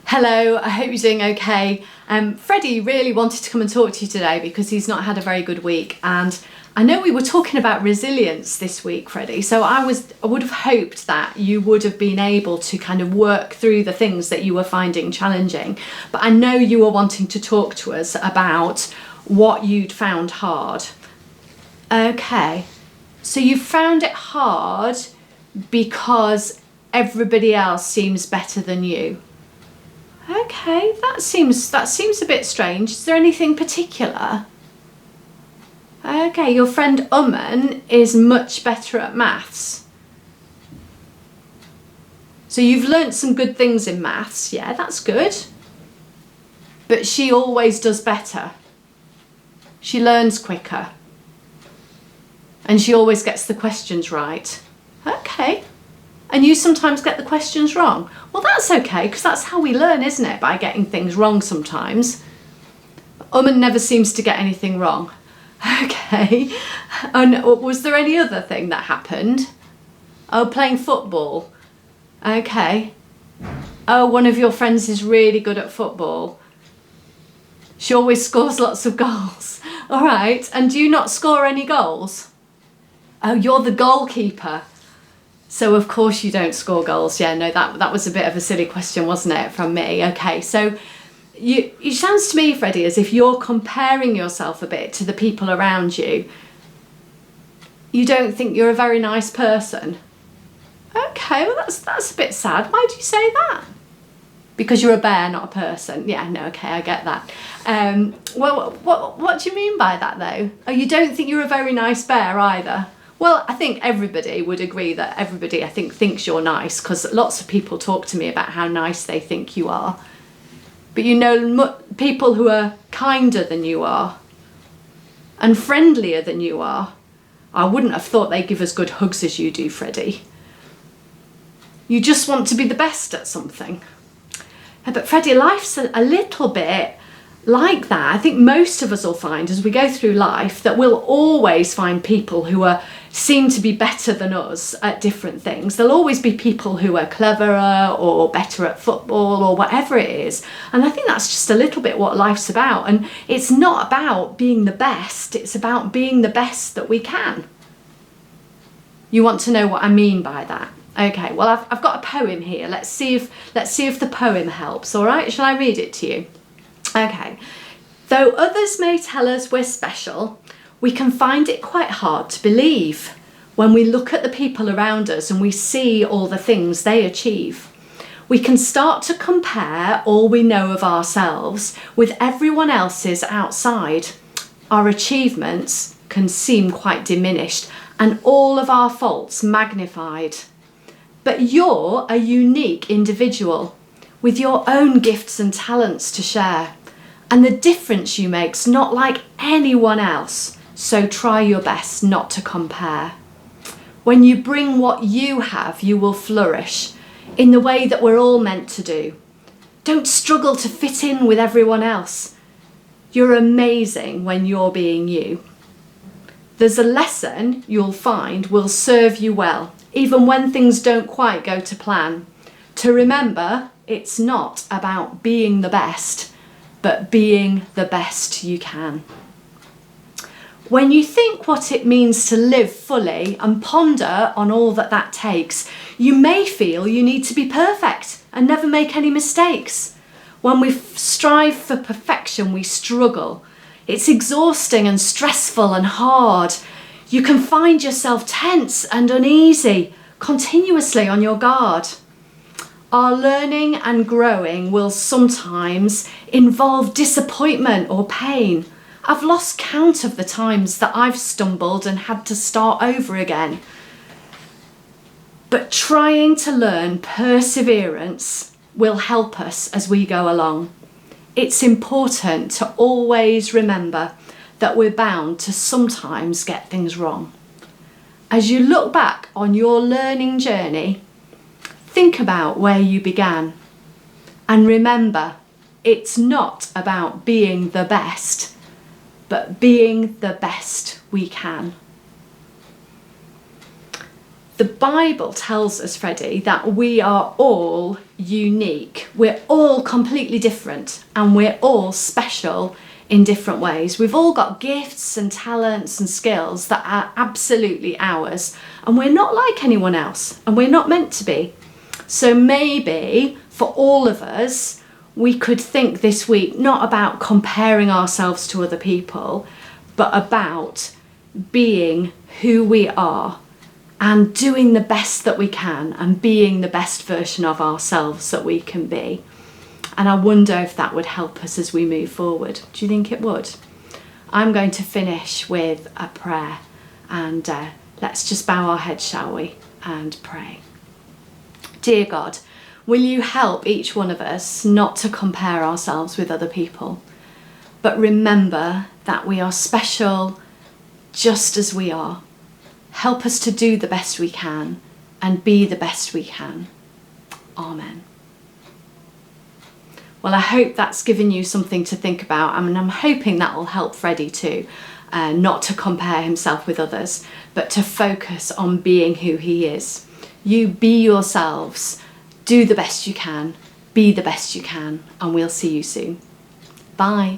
Hello, I hope you're doing okay. Freddie really wanted to come and talk to you today because he's not had a very good week, and I know we were talking about resilience this week, Freddie, so I would have hoped that you would have been able to kind of work through the things that you were finding challenging, but I know you were wanting to talk to us about what you'd found hard. Okay, so you found it hard because everybody else seems better than you. Okay, that seems a bit strange. Is there anything particular? Okay, your friend Uman is much better at maths. So you've learnt some good things in maths, yeah, that's good. But she always does better. She learns quicker. And she always gets the questions right. Okay. And you sometimes get the questions wrong. Well, that's okay, because that's how we learn, isn't it? By getting things wrong sometimes. Uman never seems to get anything wrong. Okay. And was there any other thing that happened? Oh, playing football. Okay. Oh, one of your friends is really good at football. She always scores lots of goals. All right. And do you not score any goals? Oh, you're the goalkeeper. So of course you don't score goals. Yeah, no, that was a bit of a silly question, wasn't it, from me? Okay, so it sounds to me, Freddie, as if you're comparing yourself a bit to the people around you. You don't think you're a very nice person. Okay, well that's a bit sad. Why do you say that? Because you're a bear, not a person. Yeah, no, okay, I get that. Well, what do you mean by that though? Oh, you don't think you're a very nice bear either? Well, I think everybody would agree that everybody, I think, thinks you're nice, because lots of people talk to me about how nice they think you are. But you know, people who are kinder than you are and friendlier than you are, I wouldn't have thought they'd give as good hugs as you do, Freddie. You just want to be the best at something. But Freddie, life's a little bit like that. I think most of us will find as we go through life that we'll always find people who seem to be better than us at different things. There'll always be people who are cleverer or better at football or whatever it is. And I think that's just a little bit what life's about. And it's not about being the best, it's about being the best that we can. You want to know what I mean by that? Okay, well I've got a poem here. Let's see if the poem helps, all right? Shall I read it to you? Okay. Though others may tell us we're special, we can find it quite hard to believe when we look at the people around us and we see all the things they achieve. We can start to compare all we know of ourselves with everyone else's outside. Our achievements can seem quite diminished and all of our faults magnified. But you're a unique individual with your own gifts and talents to share. And the difference you make's not like anyone else, so try your best not to compare. When you bring what you have, you will flourish in the way that we're all meant to do. Don't struggle to fit in with everyone else. You're amazing when you're being you. There's a lesson you'll find will serve you well, even when things don't quite go to plan. To remember, it's not about being the best, but being the best you can. When you think what it means to live fully and ponder on all that takes, you may feel you need to be perfect and never make any mistakes. When we strive for perfection, we struggle. It's exhausting and stressful and hard. You can find yourself tense and uneasy, continuously on your guard. Our learning and growing will sometimes involve disappointment or pain. I've lost count of the times that I've stumbled and had to start over again. But trying to learn perseverance will help us as we go along. It's important to always remember that we're bound to sometimes get things wrong. As you look back on your learning journey, think about where you began and remember, it's not about being the best, but being the best we can. The Bible tells us, Freddie, that we are all unique. We're all completely different and we're all special in different ways. We've all got gifts and talents and skills that are absolutely ours, and we're not like anyone else, and we're not meant to be. So maybe for all of us, we could think this week not about comparing ourselves to other people, but about being who we are and doing the best that we can and being the best version of ourselves that we can be. And I wonder if that would help us as we move forward. Do you think it would? I'm going to finish with a prayer, and let's just bow our heads, shall we, and pray. Dear God, will you help each one of us not to compare ourselves with other people, but remember that we are special just as we are. Help us to do the best we can and be the best we can. Amen. Well, I hope that's given you something to think about. I mean, I'm hoping that will help Freddie too, not to compare himself with others, but to focus on being who he is. You be yourselves, do the best you can, be the best you can, and we'll see you soon. Bye.